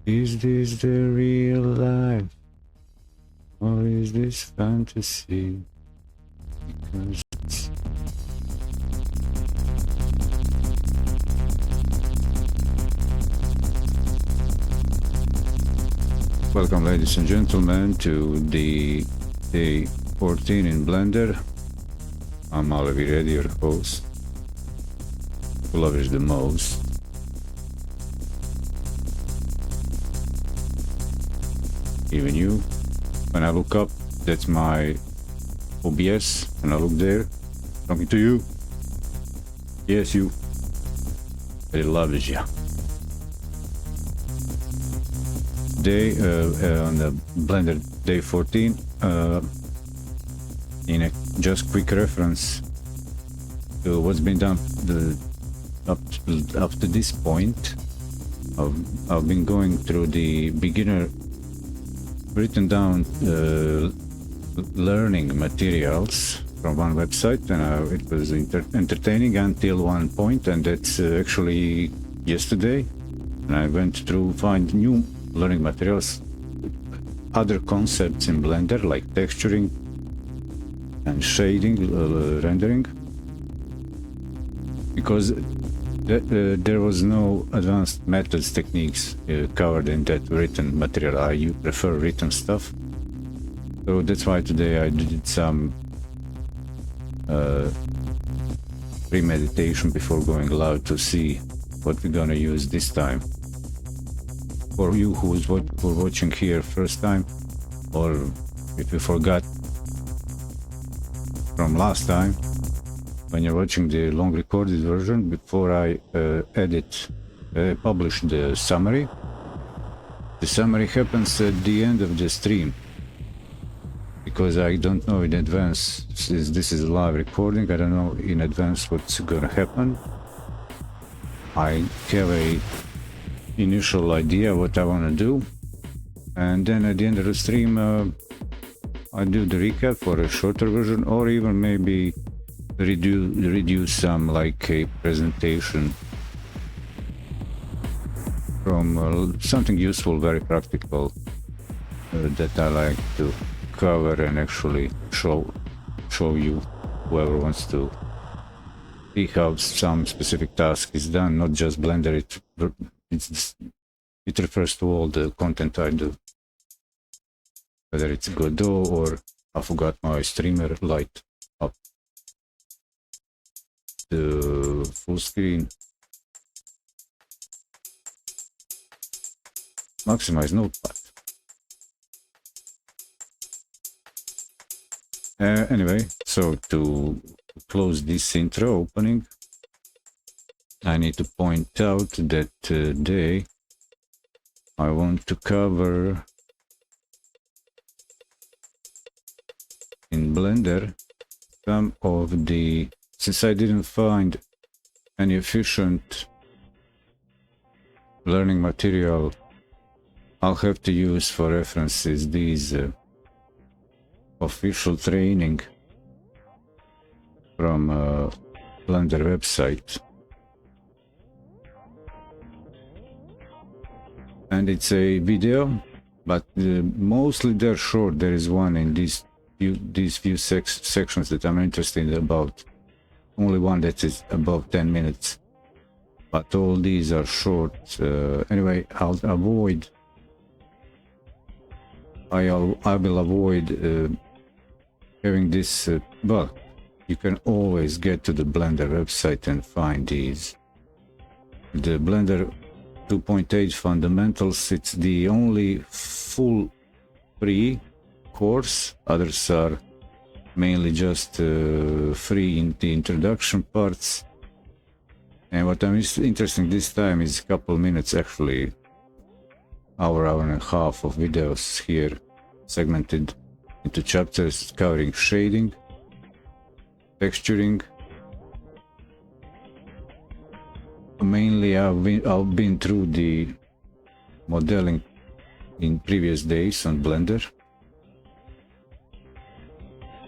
Is this the real life? Or is this fantasy? Because it's... Welcome, ladies and gentlemen, to the Day 14 in Blender. I'm Eddy, your host, who loves the most. Even you. When I look up, that's my OBS, and I look there, talking to you. Yes, you. It loves you. Today, on the Blender Day 14, in a just quick reference to what's been done up to this point, I've been going through the beginner written down learning materials from one website, and it was entertaining until one point, and that's actually yesterday. And I went through find new learning materials, other concepts in Blender like texturing and shading, rendering, because there was no advanced methods, techniques covered in that written material. I prefer written stuff, so that's why today I did some premeditation before going live to see what we're gonna use this time. For you who's watching here first time, or if you forgot from last time, when you're watching the long recorded version, before I publish the summary happens at the end of the stream, because I don't know in advance, since this is a live recording, I don't know in advance what's gonna happen. I have a initial idea what I want to do, and then at the end of the stream I do the recap for a shorter version, or even maybe reduce some, like a presentation from something useful, very practical, that I like to cover and actually show you, whoever wants to see how some specific task is done, not just Blender. It refers to all the content I do, whether it's Godot or I forgot my streamer light up the full screen. Maximize notepad. Anyway, so to close this intro opening, I need to point out that today I want to cover in Blender some of the, since I didn't find any efficient learning material, I'll have to use for references these official training from Blender website. And it's a video, but mostly they're short. There is one in these few sections that I'm interested about. Only one that is above 10 minutes, but all these are short. Anyway, I will avoid having this. Well, you can always get to the Blender website and find these. The Blender 2.8 fundamentals, it's the only full free course. Others are mainly just free in the introduction parts. And what I'm interested in this time is a couple minutes, actually hour and a half of videos here, segmented into chapters covering shading, texturing. Mainly I've been through the modeling in previous days on Blender,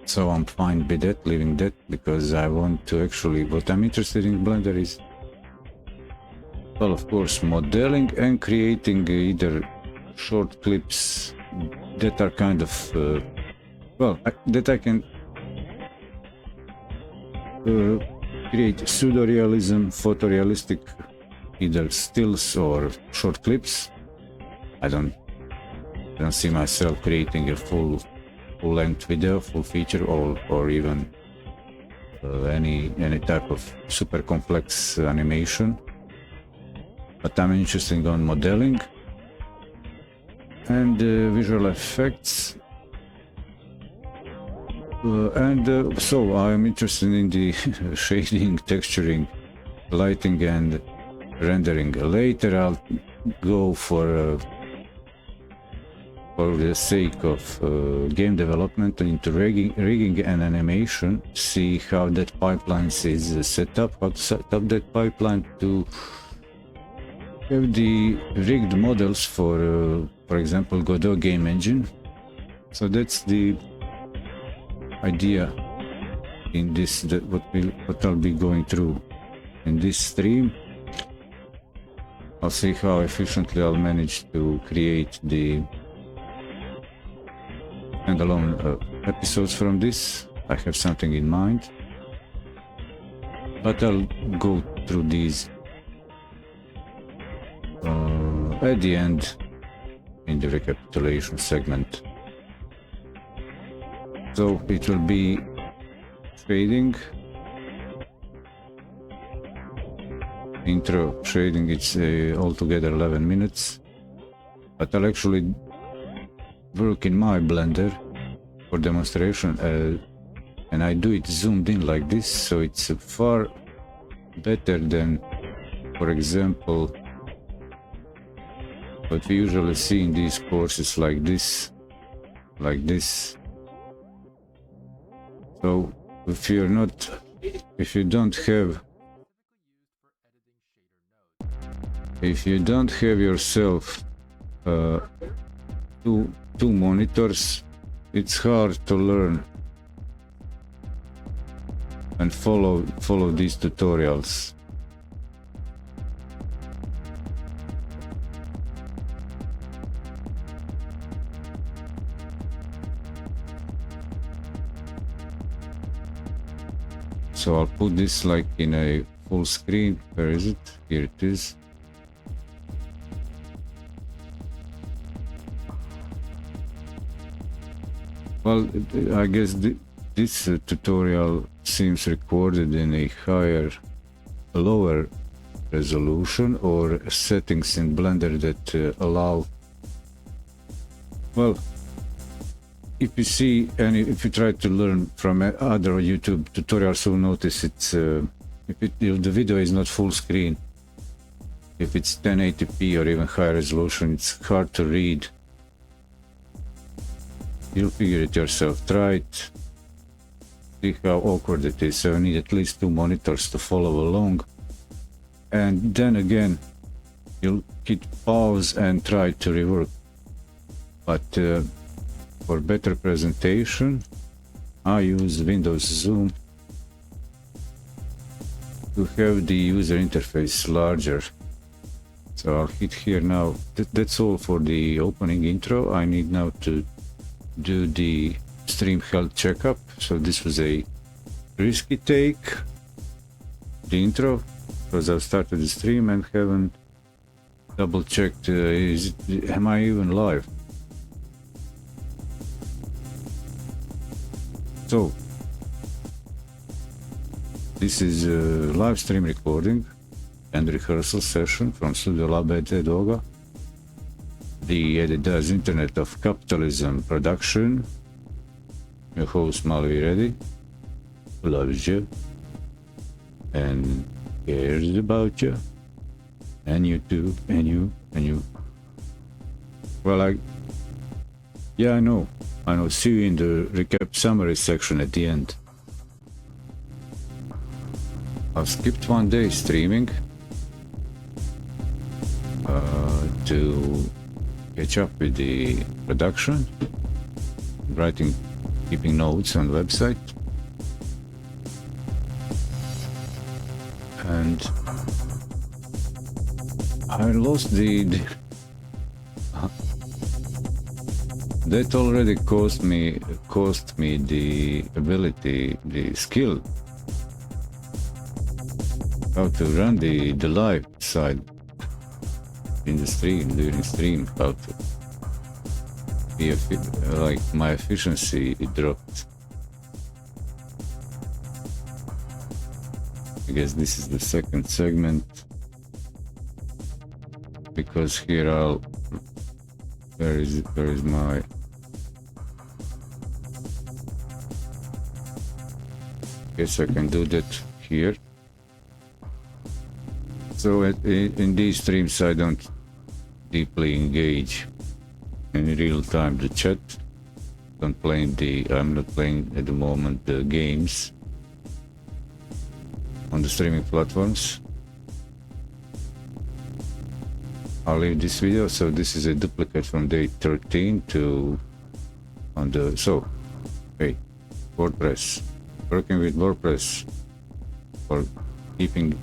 so I'm fine with that, leaving that, because I want to actually, what I'm interested in Blender is well, of course, modeling and creating either short clips that are kind of, that I can create pseudo-realism, photorealistic, either stills or short clips. I don't see myself creating a full-length video, full feature, or even any type of super complex animation. But I'm interested on modeling and visual effects. So I'm interested in the shading, texturing, lighting and rendering. Later I'll go for the sake of game development into rigging and animation, see how that pipeline is set up, how to set up that pipeline to have the rigged models for example, Godot game engine. So that's the idea in this, what I'll be going through in this stream. I'll see how efficiently I'll manage to create the standalone episodes from this. I have something in mind, but I'll go through these at the end in the recapitulation segment. So it will be shading, intro shading. It's altogether 11 minutes, but I'll actually work in my Blender for demonstration, and I do it zoomed in like this, so it's far better than, for example, what we usually see in these courses like this. So if you don't have yourself two monitors, it's hard to learn and follow these tutorials. So I'll put this like in a full screen. Where is it? Here it is. Well, I guess this tutorial seems recorded in a lower resolution, or settings in Blender that allow, well, if you see if you try to learn from other YouTube tutorials, you'll notice it's if the video is not full screen, if it's 1080p or even higher resolution, it's hard to read. You'll figure it yourself. Try it. See how awkward it is. So I need at least two monitors to follow along. And then again, you'll hit pause and try to rework. But for better presentation, I use Windows Zoom to have the user interface larger. So I'll hit here now. That's all for the opening intro. I need now to do the stream health checkup. So this was a risky take, the intro, because I've started the stream and haven't double checked am I even live. So this is a live stream recording and rehearsal session from Studio Lab at Edoga. The Eddy does Internet of Capitalism production. Your host Malvi Eddy, who loves you and cares about you, and you too, and you. Well, I know. See you in the recap summary section at the end. I've skipped one day streaming to catch up with the production, keeping notes on the website, and I lost the that already cost me the ability, the skill how to run the live side in the stream, during stream, how to be like my efficiency dropped. I guess this is the second segment, because here where is my guess I can do that here. So in these streams I don't deeply engage in real time the chat. I'm not playing at the moment the games on the streaming platforms. I'll leave this video. So this is a duplicate from Day14 to WordPress. Working with WordPress for keeping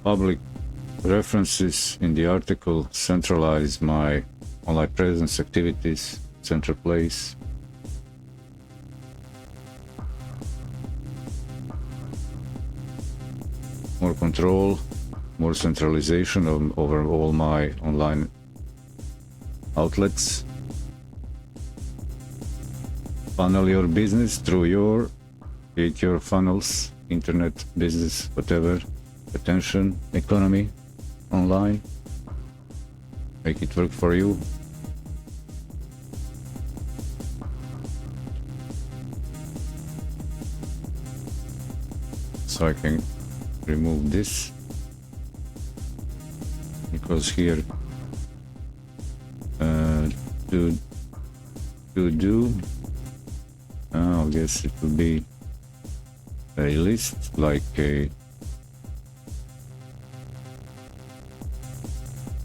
public references in the article, centralize my online presence activities, central place. More control, more centralization over all my online outlets. Funnel your business through create your funnels, internet business, whatever, attention, economy, online. Make it work for you. So I can remove this, because here I guess it will be a list, like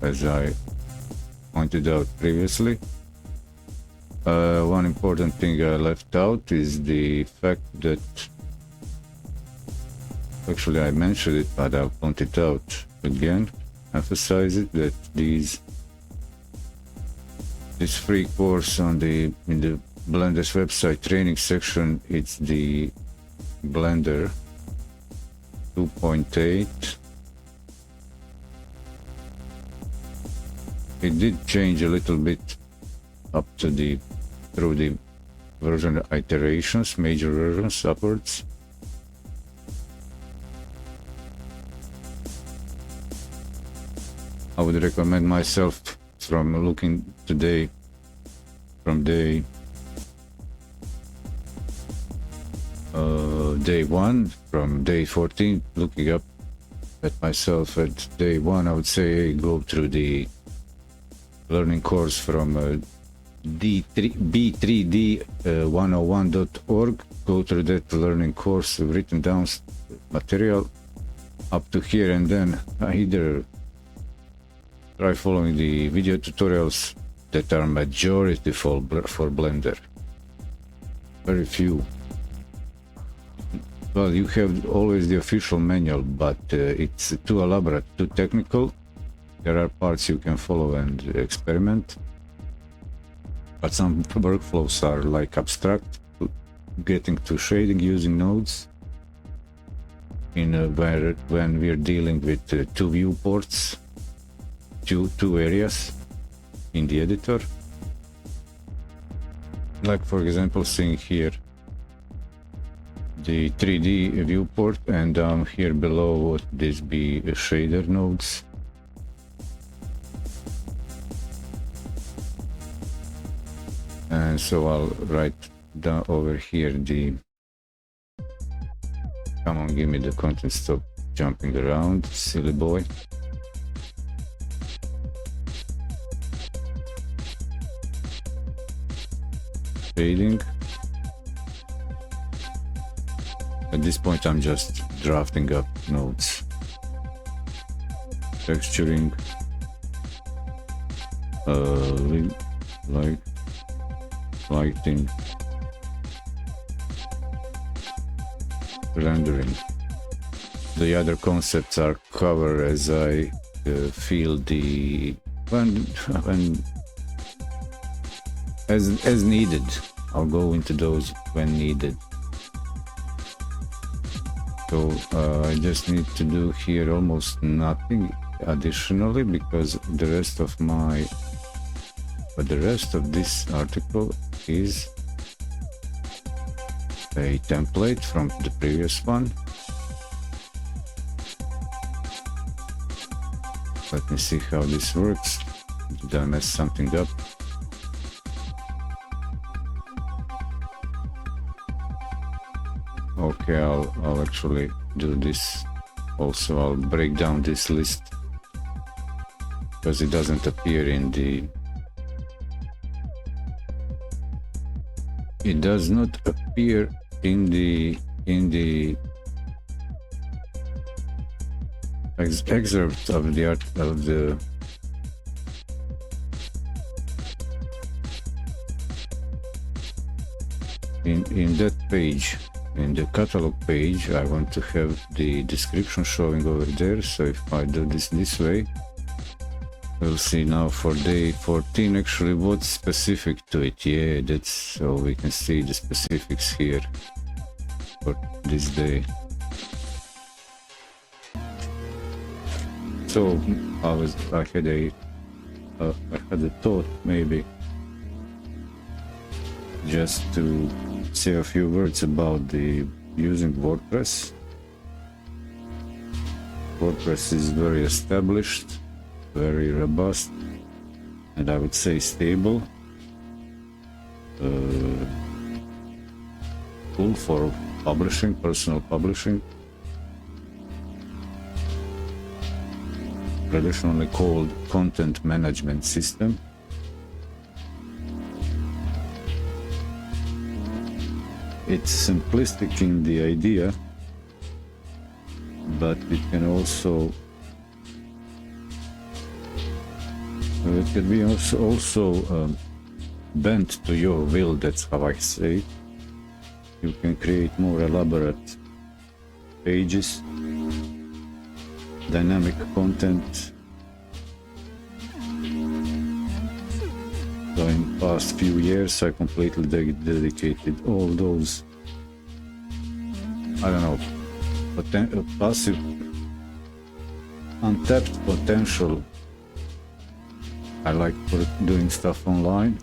as I pointed out previously. One important thing I left out is the fact that, actually I mentioned it, but I'll point it out again, emphasize it, that this free course in the Blender's website training section, it's the Blender 2.8. It did change a little bit through the version iterations, major versions upwards. I would recommend myself from looking today from day 1, from Day14, looking up at myself at day 1, I would say go through the learning course from b3d101.org. Go through that learning course, written down material up to here, and then either try following the video tutorials that are majority for Blender. Very few. Well, you have always the official manual, but it's too elaborate, too technical. There are parts you can follow and experiment, but some workflows are like abstract, getting to shading using nodes. When we're dealing with two viewports, two areas in the editor, like for example seeing here the 3D viewport, and here below would this be shader nodes. And so I'll write down over here come on, give me the content, stop jumping around, silly boy. Shading. At this point I'm just drafting up nodes. Texturing, lighting, rendering. The other concepts are covered as I feel the when as needed. I'll go into those when needed. So I just need to do here almost nothing additionally, because the rest of this article is a template from the previous one. Let me see how this works. Did I mess something up? Okay, I'll actually do this. Also, I'll break down this list because it doesn't appear in the. It does not appear in the excerpt of the art of the. In that page. In the catalog page, I want to have the description showing over there. So if I do this way, we'll see now for day 14 actually what's specific to it. Yeah, that's so we can see the specifics here for this day. So I had a thought maybe just to say a few words about the using WordPress. WordPress is very established, very robust, and I would say stable. Tool for publishing, personal publishing, traditionally called content management system. It's simplistic in the idea, but it can also it can be also bent to your will. That's how I say it. You can create more elaborate pages, dynamic content. So in the past few years, I completely dedicated all those, I don't know, passive, untapped potential. I like doing stuff online.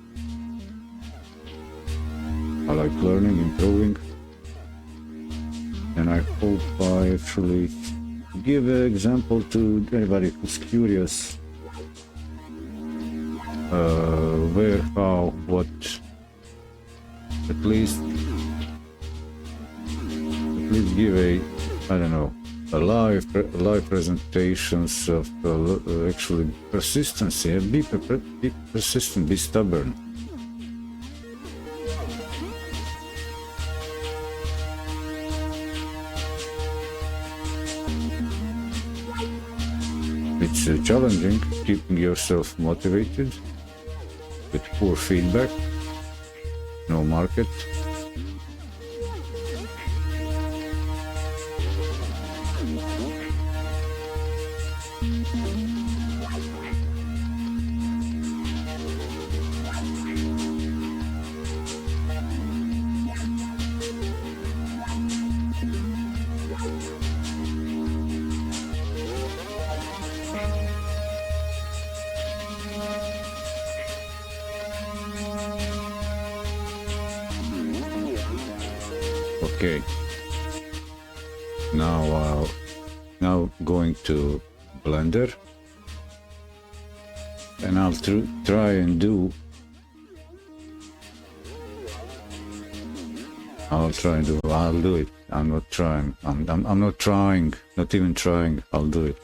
I like learning, improving. And I hope I actually give an example to anybody who's curious. Where, how, what, at least give a, I don't know, a live presentations of actually persistence. Yeah? Be persistent, be stubborn. It's challenging keeping yourself motivated with poor feedback, no market. Okay, now going to Blender, and I'll try and do. I'll do it. I'm not trying. I'm not trying. Not even trying. I'll do it.